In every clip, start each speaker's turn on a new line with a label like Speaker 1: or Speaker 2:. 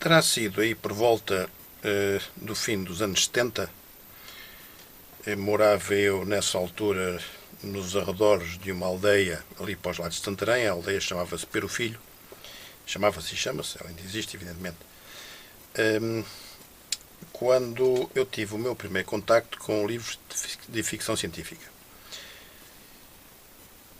Speaker 1: Terá sido aí por volta do fim dos anos 70. Morava eu, nessa altura, nos arredores de uma aldeia, ali para os lados de Santarém. A aldeia chamava-se Pero Filho. Chamava-se e chama-se, ela ainda existe, evidentemente. Quando eu tive o meu primeiro contacto com livros de ficção científica.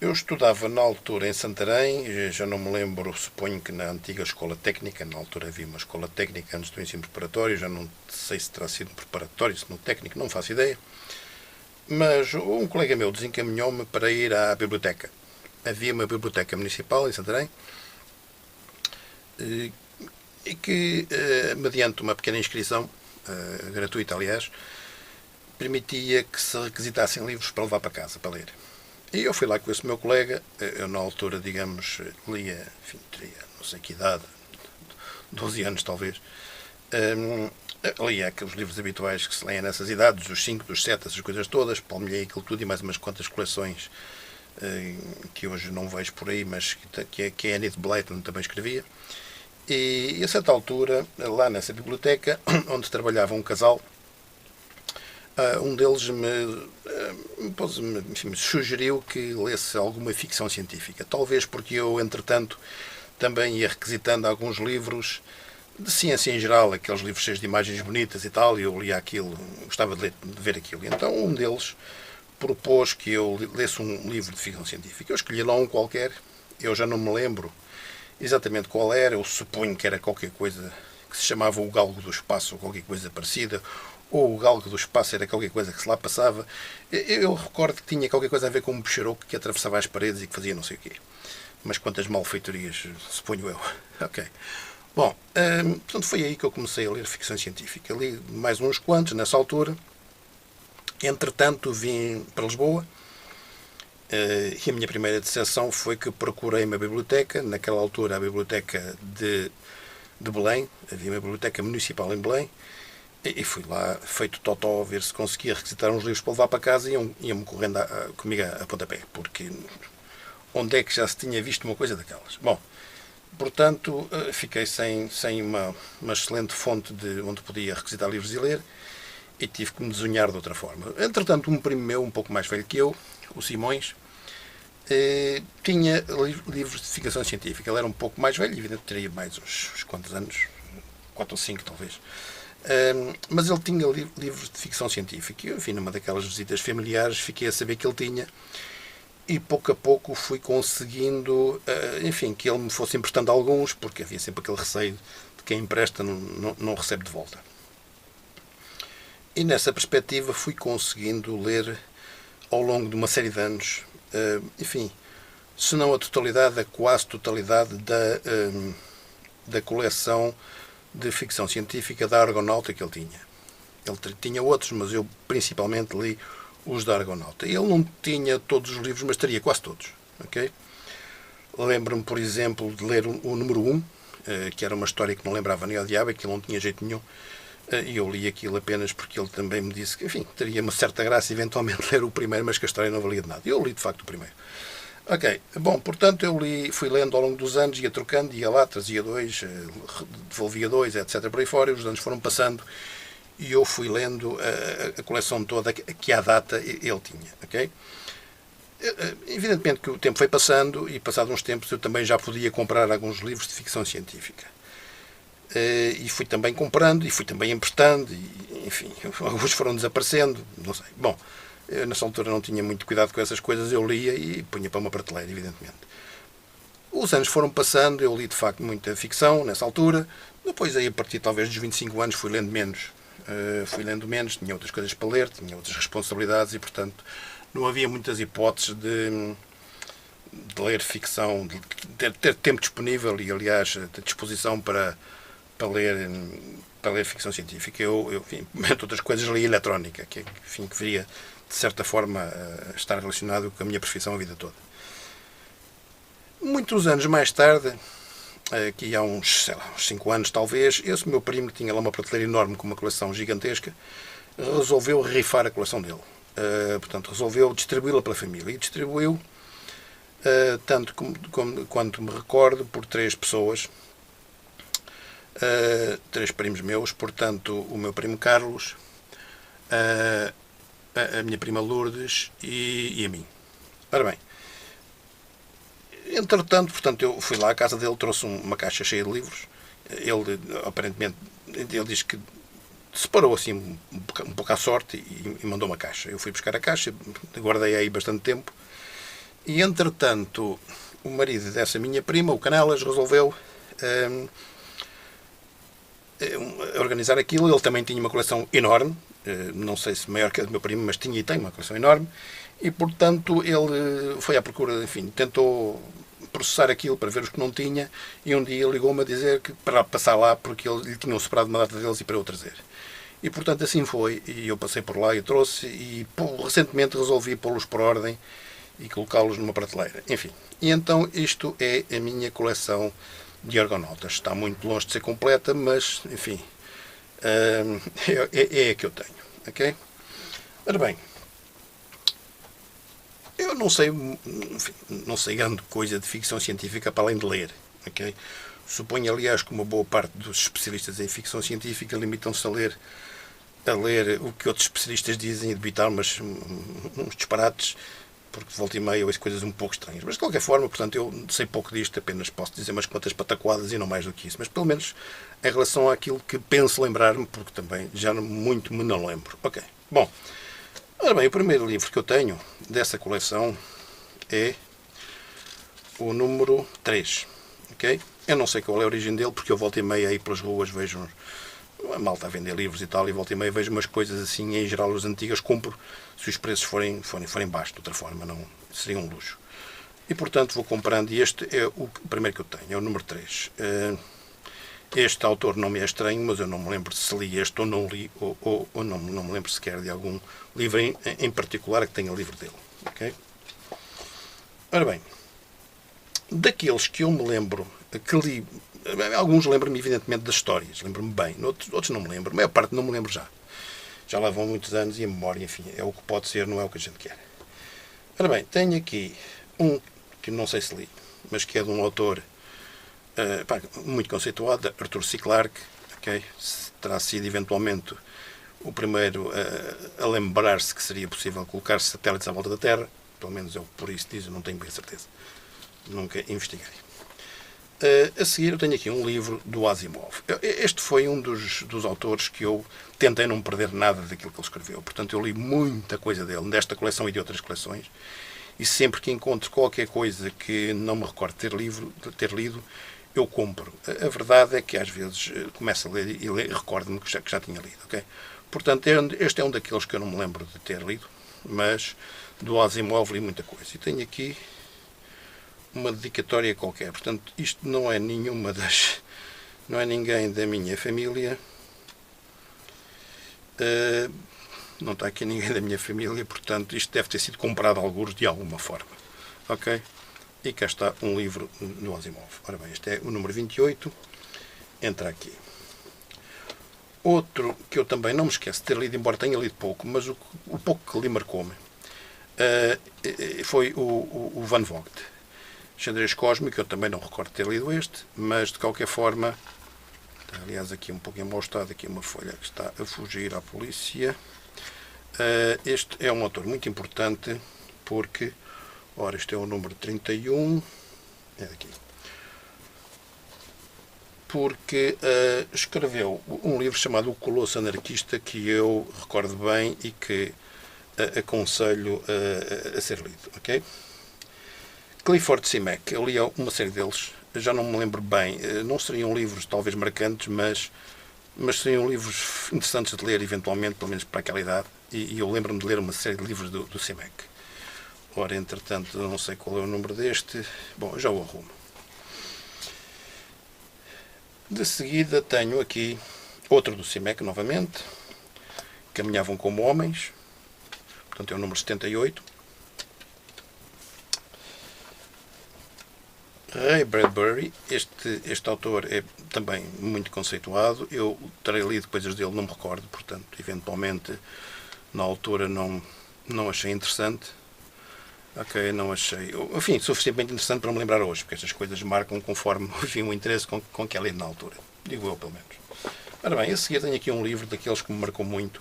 Speaker 1: Eu estudava na altura em Santarém, já não me lembro, suponho que na antiga escola técnica, na altura havia uma escola técnica antes do ensino preparatório, já não sei se terá sido um preparatório, se não técnico, não faço ideia, mas um colega meu desencaminhou-me para ir à biblioteca. Havia uma biblioteca municipal em Santarém, e que, mediante uma pequena inscrição, gratuita aliás, permitia que se requisitassem livros para levar para casa, para ler. E eu fui lá com esse meu colega. Eu na altura, digamos, lia, enfim, teria não sei que idade, 12 anos talvez, lia aqueles livros habituais que se leem nessas idades, dos 5, dos 7, essas coisas todas, palmilhei aquilo tudo e mais umas quantas coleções que hoje não vejo por aí, mas que a Enid Blyton também escrevia. E a certa altura, lá nessa biblioteca, onde trabalhava um casal, um deles me sugeriu que lesse alguma ficção científica. Talvez porque eu, entretanto, também ia requisitando alguns livros de ciência em geral, aqueles livros cheios de imagens bonitas e tal, e eu lia aquilo, gostava de ver aquilo. Então um deles propôs que eu lesse um livro de ficção científica. Eu escolhi lá um qualquer, eu já não me lembro exatamente qual era, eu suponho que era qualquer coisa que se chamava O Galgo do Espaço, ou qualquer coisa parecida, ou O Galgo do Espaço era qualquer coisa que se lá passava. Eu recordo que tinha qualquer coisa a ver com um bicharoco que atravessava as paredes e que fazia não sei o quê. Mas quantas malfeitorias, suponho eu. Ok. Bom, portanto foi aí que eu comecei a ler ficção científica. Li mais uns quantos nessa altura. Entretanto vim para Lisboa. E a minha primeira decepção foi que procurei uma biblioteca. Naquela altura a biblioteca de Belém. Havia uma biblioteca municipal em Belém. E fui lá, feito totó, a ver se conseguia requisitar uns livros para levar para casa e iam-me correndo comigo a pontapé, porque onde é que já se tinha visto uma coisa daquelas? Bom, portanto, fiquei sem uma excelente fonte de onde podia requisitar livros e ler, e tive que me desunhar de outra forma. Entretanto, um primo meu, um pouco mais velho que eu, o Simões, tinha livros de ficção científica. Ele era um pouco mais velho, evidentemente teria mais uns quantos anos, 4 ou 5 talvez. Mas ele tinha livros de ficção científica. Eu, enfim, numa daquelas visitas familiares, fiquei a saber que ele tinha, e pouco a pouco fui conseguindo, enfim, que ele me fosse emprestando alguns, porque havia sempre aquele receio de quem empresta não recebe de volta. E nessa perspectiva fui conseguindo ler ao longo de uma série de anos, enfim, se não a totalidade, a quase totalidade da coleção de ficção científica da Argonauta que ele tinha. Ele tinha outros, mas eu principalmente li os da Argonauta. Ele não tinha todos os livros, mas teria quase todos. Okay? Lembro-me, por exemplo, de ler o número 1, que era uma história que não lembrava nem ao diabo, aquilo não tinha jeito nenhum, e eu li aquilo apenas porque ele também me disse que, enfim, teria uma certa graça eventualmente ler o primeiro, mas que a história não valia de nada. Eu li, de facto, o primeiro. Ok, bom, portanto eu fui lendo ao longo dos anos, ia trocando, ia lá, trazia 2, devolvia 2, etc. por aí fora, e os anos foram passando e eu fui lendo a coleção toda que à data ele tinha, ok? Evidentemente que o tempo foi passando e, passados uns tempos, eu também já podia comprar alguns livros de ficção científica. E fui também comprando e fui também emprestando e, enfim, alguns foram desaparecendo, não sei. Bom, eu, nessa altura não tinha muito cuidado com essas coisas, eu lia e punha para uma prateleira, evidentemente. Os anos foram passando, eu li de facto muita ficção nessa altura. Depois, aí, a partir talvez dos 25 anos, fui lendo menos, tinha outras coisas para ler, tinha outras responsabilidades e, portanto, não havia muitas hipóteses de ler ficção, de ter tempo disponível e, aliás, ter disposição para ler ficção científica. Eu, enfim, entre outras coisas, li eletrónica, que viria, de certa forma, a estar relacionado com a minha profissão a vida toda. Muitos anos mais tarde, aqui há uns 5 anos talvez, esse meu primo, que tinha lá uma prateleira enorme com uma coleção gigantesca, resolveu rifar a coleção dele. Portanto, resolveu distribuí-la pela família. E distribuiu, tanto quanto me recordo, por 3 pessoas. três primos meus, portanto, o meu primo Carlos, a minha prima Lourdes e a mim. Ora bem, entretanto, portanto, eu fui lá à casa dele, trouxe uma caixa cheia de livros. Ele, aparentemente, ele diz que separou assim um pouco à sorte e mandou uma caixa. Eu fui buscar a caixa, guardei aí bastante tempo. E, entretanto, o marido dessa minha prima, o Canelas, resolveu organizar aquilo. Ele também tinha uma coleção enorme, não sei se maior que a do meu primo, mas tinha e tem uma coleção enorme. E, portanto, ele foi à procura, enfim, tentou processar aquilo para ver os que não tinha, e um dia ligou-me a dizer que para passar lá porque lhe tinham separado uma data deles e para eu trazer. E, portanto, assim foi, e eu passei por lá e trouxe, e recentemente resolvi pô-los por ordem e colocá-los numa prateleira. Enfim, e então isto é a minha coleção de Argonautas. Está muito longe de ser completa, mas, enfim, é a que eu tenho. Ok? Ora bem, eu não sei, enfim, não sei grande coisa de ficção científica para além de ler. Okay? Suponho, aliás, que uma boa parte dos especialistas em ficção científica limitam-se a ler o que outros especialistas dizem e debitar uns disparates, porque volta e meia ouço coisas um pouco estranhas. Mas, de qualquer forma, portanto, eu sei pouco disto, apenas posso dizer umas quantas pataquadas e não mais do que isso. Mas, pelo menos, em relação àquilo que penso lembrar-me, porque também já muito me não lembro. Ok, bom. Ora bem, o primeiro livro que eu tenho dessa coleção é o número 3. Okay? Eu não sei qual é a origem dele, porque eu volto e meia aí pelas ruas, vejo a malta a vender livros e tal, e volta e meia vejo umas coisas assim, em geral as antigas compro, se os preços forem baixos, de outra forma não seria um luxo. E, portanto, vou comprando, e este é o primeiro que eu tenho, é o número 3. Este autor não me é estranho, mas eu não me lembro se li este ou não li, ou não me lembro sequer de algum livro em particular que tenha livro dele. Okay? Ora bem, daqueles que eu me lembro, que li, alguns lembro-me evidentemente das histórias, lembro-me bem, outros não me lembro, a maior parte não me lembro já. Já lá vão muitos anos e a memória, enfim, é o que pode ser, não é o que a gente quer. Ora bem, tenho aqui um que não sei se li, mas que é de um autor muito conceituado, Arthur C. Clarke, okay? Terá sido eventualmente o primeiro a lembrar-se que seria possível colocar satélites à volta da Terra, pelo menos eu por isso diz, eu não tenho bem certeza, nunca investiguei. A seguir eu tenho aqui um livro do Asimov. Este foi um dos autores que eu tentei não perder nada daquilo que ele escreveu, portanto eu li muita coisa dele, desta coleção e de outras coleções, e sempre que encontro qualquer coisa que não me recordo ter lido, eu compro. A verdade é que às vezes começo a ler e recordo-me que já tinha lido. Okay? Portanto, este é um daqueles que eu não me lembro de ter lido, mas do Asimov li muita coisa. E tenho aqui uma dedicatória qualquer. Portanto, isto não é não é ninguém da minha família. Não está aqui ninguém da minha família, portanto, isto deve ter sido comprado a algures de alguma forma. Ok? E cá está um livro do Asimov. Ora bem, este é o número 28. Entra aqui. Outro que eu também não me esqueço de ter lido, embora tenha lido pouco, mas o pouco que li marcou-me, foi o Van Vogt. Xadrez Cósmico, eu também não recordo de ter lido este, mas de qualquer forma, está, aliás, aqui um pouco em mau estado, aqui uma folha que está a fugir à polícia. Este é um autor muito importante porque, ora, este é o número 31, é daqui, porque escreveu um livro chamado O Colosso Anarquista, que eu recordo bem e que aconselho a ser lido. Okay? Clifford Simek, eu li uma série deles, já não me lembro bem, não seriam livros talvez marcantes, mas seriam livros interessantes de ler eventualmente, pelo menos para aquela idade, e eu lembro-me de ler uma série de livros do Simek. Ora, entretanto, não sei qual é o número deste, bom, já o arrumo. De seguida tenho aqui outro do Simek, novamente, Caminhavam como Homens, portanto é o número 78. Ray Bradbury, este autor é também muito conceituado, eu terei lido coisas dele, não me recordo, portanto, eventualmente, na altura não achei interessante. Ok, não achei, enfim, suficientemente interessante para me lembrar hoje, porque estas coisas marcam conforme, enfim, o interesse com que é lido na altura. Digo eu, pelo menos. Ora bem, a seguir tenho aqui um livro daqueles que me marcou muito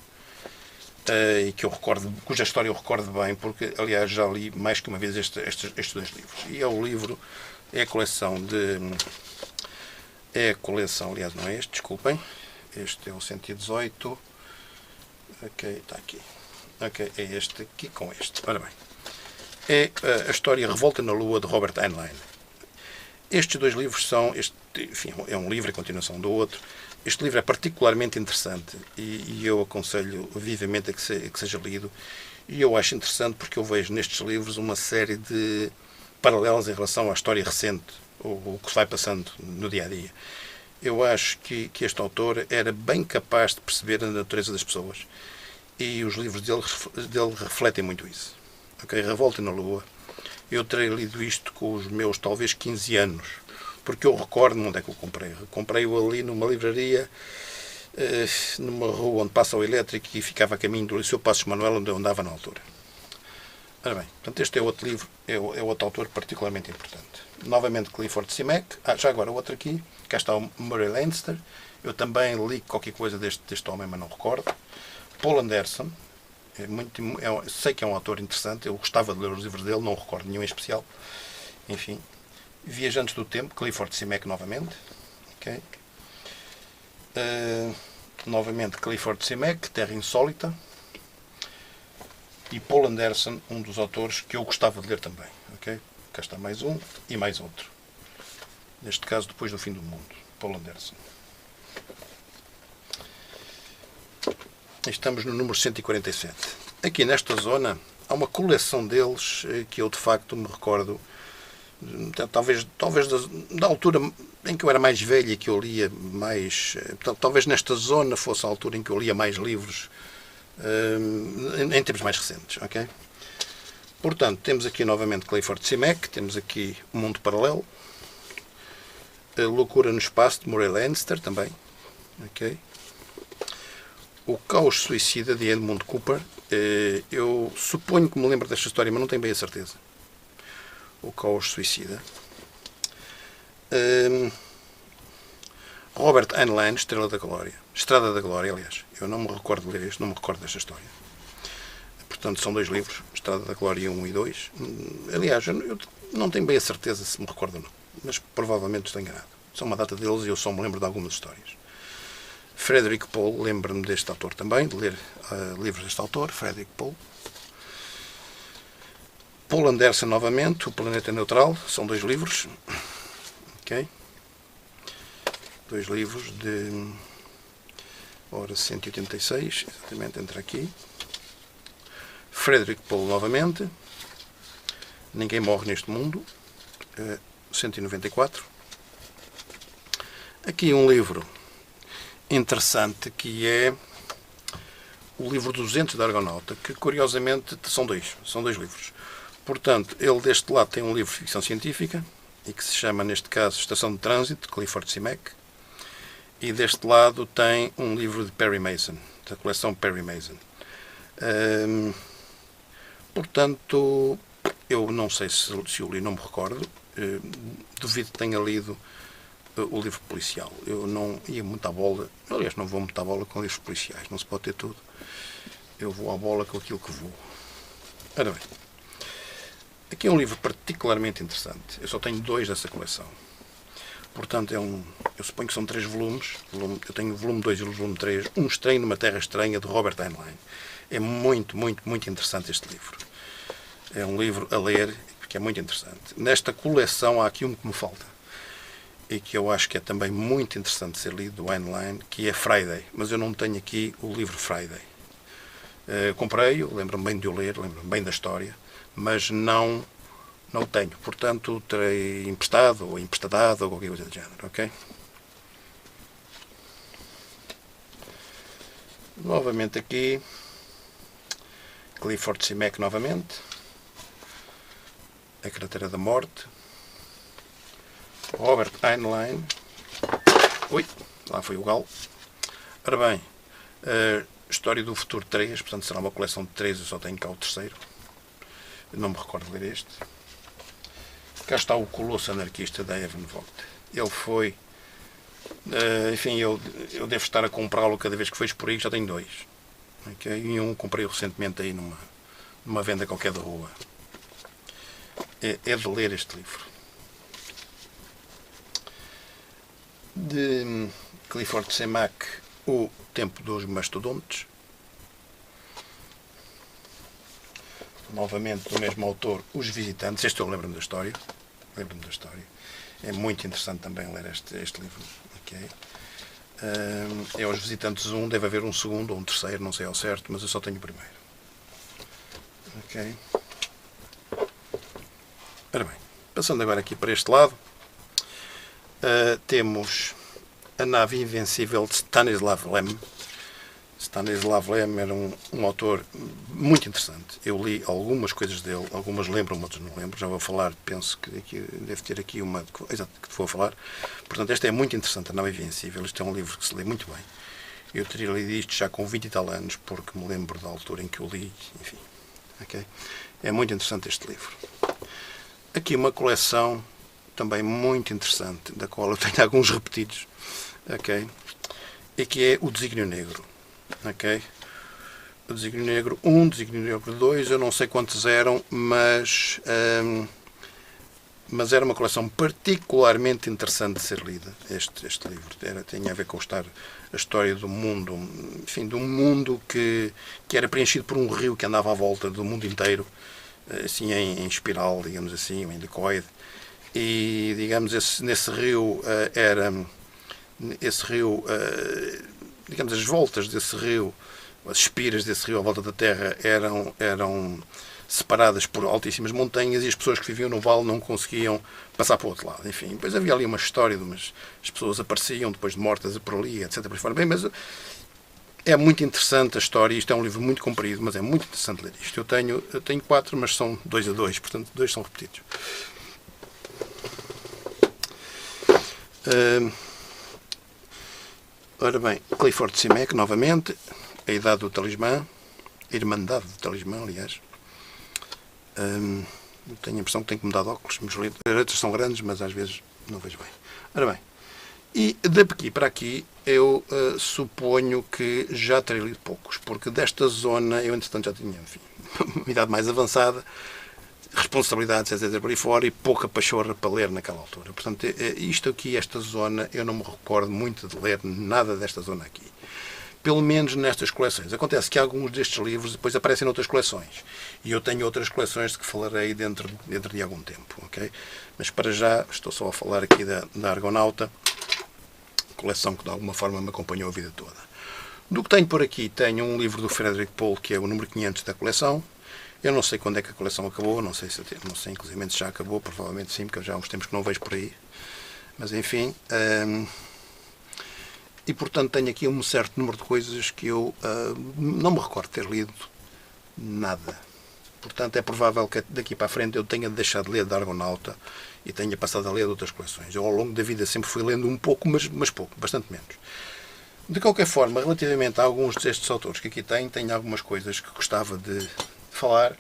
Speaker 1: e que eu recordo, cuja história eu recordo bem, porque, aliás, já li mais que uma vez estes dois livros. E é o livro, é a coleção de... É a coleção, aliás, não é este, desculpem. Este é o 118. Ok, está aqui. Ok, é este aqui com este. Ora bem. É a história Revolta na Lua, de Robert Heinlein. Estes dois livros são... enfim, é um livro, a continuação do outro. Este livro é particularmente interessante e eu aconselho vivamente a que seja lido. E eu acho interessante porque eu vejo nestes livros uma série de paralelos em relação à história recente, o que se vai passando no dia-a-dia. Eu acho que este autor era bem capaz de perceber a natureza das pessoas e os livros dele refletem muito isso. Okay? Revolta na Lua. Eu terei lido isto com os meus, talvez, 15 anos, porque eu recordo onde é que eu comprei. Comprei-o ali numa livraria, numa rua onde passa o elétrico e ficava a caminho do Liceu Passos Manuel, onde eu andava na altura. Ora bem, portanto, este é outro livro, é outro autor particularmente importante. Novamente Clifford Simek. Já agora outro aqui, cá está o Murray Leinster. Eu também li qualquer coisa deste homem, mas não recordo. Paul Anderson. Sei que é um autor interessante, eu gostava de ler os livros dele, não recordo nenhum em especial. Enfim. Viajantes do Tempo, Clifford Simek novamente. Okay. Novamente Clifford Simek, Terra Insólita. E Paul Anderson, um dos autores que eu gostava de ler também. Okay? Cá está mais um e mais outro. Neste caso, Depois do Fim do Mundo. Paul Anderson. Estamos no número 147. Aqui nesta zona há uma coleção deles que eu de facto me recordo, talvez da altura em que eu era mais velho e que eu lia mais... Talvez nesta zona fosse a altura em que eu lia mais livros em tempos mais recentes. Okay? Portanto, temos aqui novamente Clifford Simek, temos aqui O Mundo Paralelo, A Loucura no Espaço, de Murray Leinster, também. Okay? O Caos Suicida, de Edmund Cooper. Eu suponho que me lembro desta história, mas não tenho bem a certeza. O Caos Suicida. Robert Heinlein, Estrada da Glória, aliás. Eu não me recordo de ler este, não me recordo desta história. Portanto, são dois livros, Estrada da Glória 1 e 2. Aliás, eu não tenho bem a certeza se me recordo ou não, mas provavelmente estou enganado. São uma data deles e eu só me lembro de algumas histórias. Frederick Pohl, lembro-me deste autor também, de ler livros deste autor, Frederick Pohl. Paul Anderson novamente, O Planeta Neutral, são dois livros. Ok? Dois livros de... Ora, 186, exatamente, entra aqui. Frederick Pohl novamente. Ninguém Morre Neste Mundo, 194. Aqui um livro interessante que é o livro 200 da Argonauta, que curiosamente são dois livros. Portanto, ele deste lado tem um livro de ficção científica e que se chama, neste caso, Estação de Trânsito, de Clifford Simek, e deste lado tem um livro de Perry Mason, da coleção Perry Mason. Portanto, eu não sei se o li, não me recordo. Duvido que tenha lido o livro policial. Eu não ia muito à bola, aliás, não vou muito à bola com livros policiais, não se pode ter tudo. Eu vou à bola com aquilo que vou. Ora bem, aqui é um livro particularmente interessante. Eu só tenho dois dessa coleção. Portanto, eu suponho que são 3 volumes. Eu tenho o volume 2 e o volume 3. Um Estranho numa Terra Estranha, de Robert Heinlein. É muito, muito, muito interessante este livro. É um livro a ler, que é muito interessante. Nesta coleção há aqui um que me falta, e que eu acho que é também muito interessante ser lido, do Heinlein, que é Friday. Mas eu não tenho aqui o livro Friday. Comprei-o, lembro-me bem de o ler, lembro-me bem da história, mas não o tenho. Portanto, terei emprestado ou emprestadado ou qualquer coisa do género. Ok? Novamente aqui, Clifford Simek novamente. A Cratera da Morte. Robert Heinlein. Ui, lá foi o galo. Ora bem, História do Futuro 3, portanto será uma coleção de 3, eu só tenho cá o terceiro. Eu não me recordo de ler este. Cá está o Colosso Anarquista, da Evan Vogt. Ele foi Enfim, eu devo estar a comprá-lo cada vez que vejo por aí, já tenho dois. Okay? E um comprei recentemente aí numa venda qualquer da rua. É de ler este livro. De Clifford Semac, O Tempo dos Mastodontes. Novamente do mesmo autor, Os Visitantes. Este eu lembro-me da história. É muito interessante também ler este livro. Okay? É Os Visitantes 1, deve haver um segundo ou um terceiro, não sei ao certo, mas eu só tenho o primeiro. Ok. Ora bem, passando agora aqui para este lado, temos A Nave Invencível de Stanislav Lem. Stanislav Lem era um autor muito interessante. Eu li algumas coisas dele, algumas lembro-me, outras não lembro. Já vou falar, penso que deve ter aqui uma exato que te vou falar. Portanto, esta é muito interessante, A Nave Invencível. Isto é um livro que se lê muito bem. Eu teria lido isto já com 20 e tal anos, porque me lembro da altura em que eu li, enfim. Okay? É muito interessante este livro. Aqui uma coleção também muito interessante, da qual eu tenho alguns repetidos, okay? E que é O Desígnio Negro. Okay? O Desígnio Negro 1, Desígnio Negro 2, eu não sei quantos eram, mas era uma coleção particularmente interessante de ser lida, este livro. Tinha a ver com a história do mundo, enfim, de um mundo que era preenchido por um rio que andava à volta do mundo inteiro, assim em espiral, digamos assim, em helicoide. E, digamos, nesse rio digamos, as voltas desse rio, as espiras desse rio à volta da Terra eram separadas por altíssimas montanhas e as pessoas que viviam no vale não conseguiam passar para o outro lado. Enfim, depois havia ali uma história de as pessoas apareciam depois de mortas por ali, etc. Por fora. Bem, mas é muito interessante a história. Isto é um livro muito comprido, mas é muito interessante ler isto. Eu tenho 4, mas são 2 a 2, portanto 2 são repetidos. Ora bem, Clifford Semac, novamente, A Idade do Talismã, a Irmandade do Talismã, aliás. Tenho a impressão que tenho que mudar de óculos. As letras são grandes, mas às vezes não vejo bem. Ora bem, e daqui para aqui eu suponho que já terei lido poucos, porque desta zona eu, entretanto, já tinha, enfim, uma idade mais avançada, responsabilidades, etc. por aí fora, e pouca pachorra para ler naquela altura. Portanto, isto aqui, esta zona, eu não me recordo muito de ler nada desta zona aqui. Pelo menos nestas coleções. Acontece que alguns destes livros depois aparecem noutras coleções. E eu tenho outras coleções de que falarei dentro de algum tempo. Okay? Mas para já estou só a falar aqui da Argonauta, coleção que de alguma forma me acompanhou a vida toda. Do que tenho por aqui, tenho um livro do Frederick Pohl, que é o número 500 da coleção. Eu não sei quando é que a coleção acabou, não sei inclusive se já acabou, provavelmente sim, porque já há uns tempos que não vejo por aí. Mas enfim... E, portanto, tenho aqui um certo número de coisas que eu não me recordo ter lido nada. Portanto, é provável que daqui para a frente eu tenha deixado de ler da Argonauta e tenha passado a ler de outras coleções. Eu, ao longo da vida, sempre fui lendo um pouco, mas pouco, bastante menos. De qualquer forma, relativamente a alguns destes autores que aqui tenho algumas coisas que gostava de falar.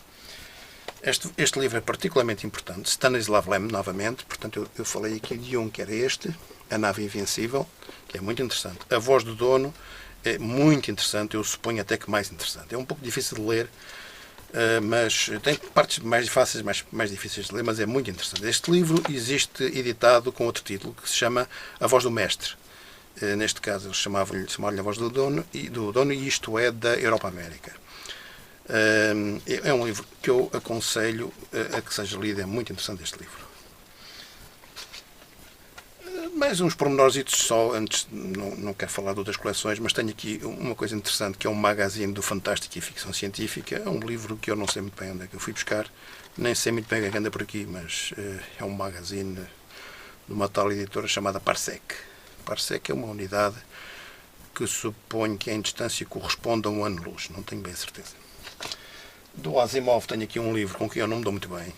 Speaker 1: Este livro é particularmente importante. Stanislav Lem, novamente. Portanto, eu falei aqui de um que era este, A Nave Invencível, que é muito interessante. A Voz do Dono é muito interessante, eu suponho até que mais interessante. É um pouco difícil de ler, mas tem partes mais fáceis, mais difíceis de ler, mas é muito interessante. Este livro existe editado com outro título, que se chama A Voz do Mestre. Neste caso, eles chamavam-lhe A Voz do Dono, e isto é da Europa América. É um livro que eu aconselho a que seja lido, é muito interessante este livro. Mais uns pormenorzitos só, antes, não quero falar de outras coleções, mas tenho aqui uma coisa interessante, que é um magazine do Fantástico e Ficção Científica. É um livro que eu não sei muito bem onde é que eu fui buscar, nem sei muito bem o que anda por aqui, mas é um magazine de uma tal editora chamada Parsec. Parsec é uma unidade que suponho que em distância corresponde a um ano-luz, não tenho bem certeza. Do Asimov tenho aqui um livro com que eu não me dou muito bem,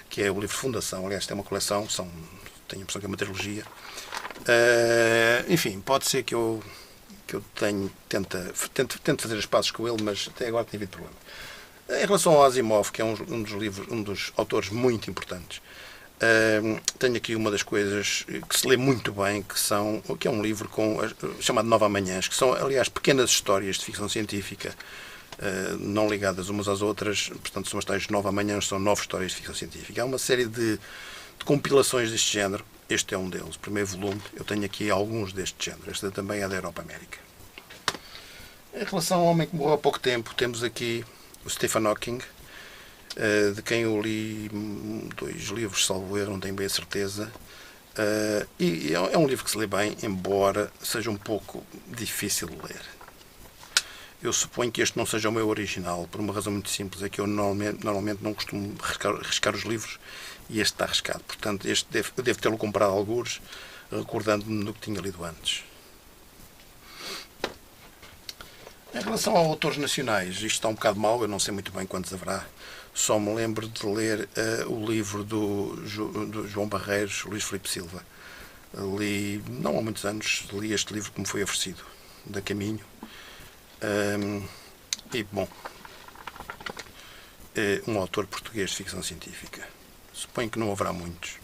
Speaker 1: que é o livro Fundação. Aliás, tem uma coleção, tenho a impressão que é uma trilogia. Enfim, pode ser que eu tente fazer as pazes com ele, mas até agora tenho havido problema. Em relação ao Asimov, que é um dos autores muito importantes, Tenho aqui uma das coisas que se lê muito bem, que é um livro chamado Nova Amanhãs, que são, aliás, pequenas histórias de ficção científica, não ligadas umas às outras, portanto, são as tais Nova Amanhãs, são 9 histórias de ficção científica. Há uma série de compilações deste género, este é um deles, o primeiro volume, eu tenho aqui alguns deste género, este também é da Europa América. Em relação ao homem que morreu há pouco tempo, temos aqui o Stephen Hawking, de quem eu li 2 livros, salvo erro, não tenho bem a certeza. E é um livro que se lê bem, embora seja um pouco difícil de ler. Eu suponho que este não seja o meu original, por uma razão muito simples, é que eu normalmente não costumo riscar os livros e este está riscado. Portanto, eu devo tê-lo comprado algures, recordando-me do que tinha lido antes. Em relação a autores nacionais, isto está um bocado mal, eu não sei muito bem quantos haverá. Só me lembro de ler o livro do João Barreiros, Luís Filipe Silva. Li, não há muitos anos, li este livro que me foi oferecido, da Caminho. E, bom, é um autor português de ficção científica. Suponho que não haverá muitos.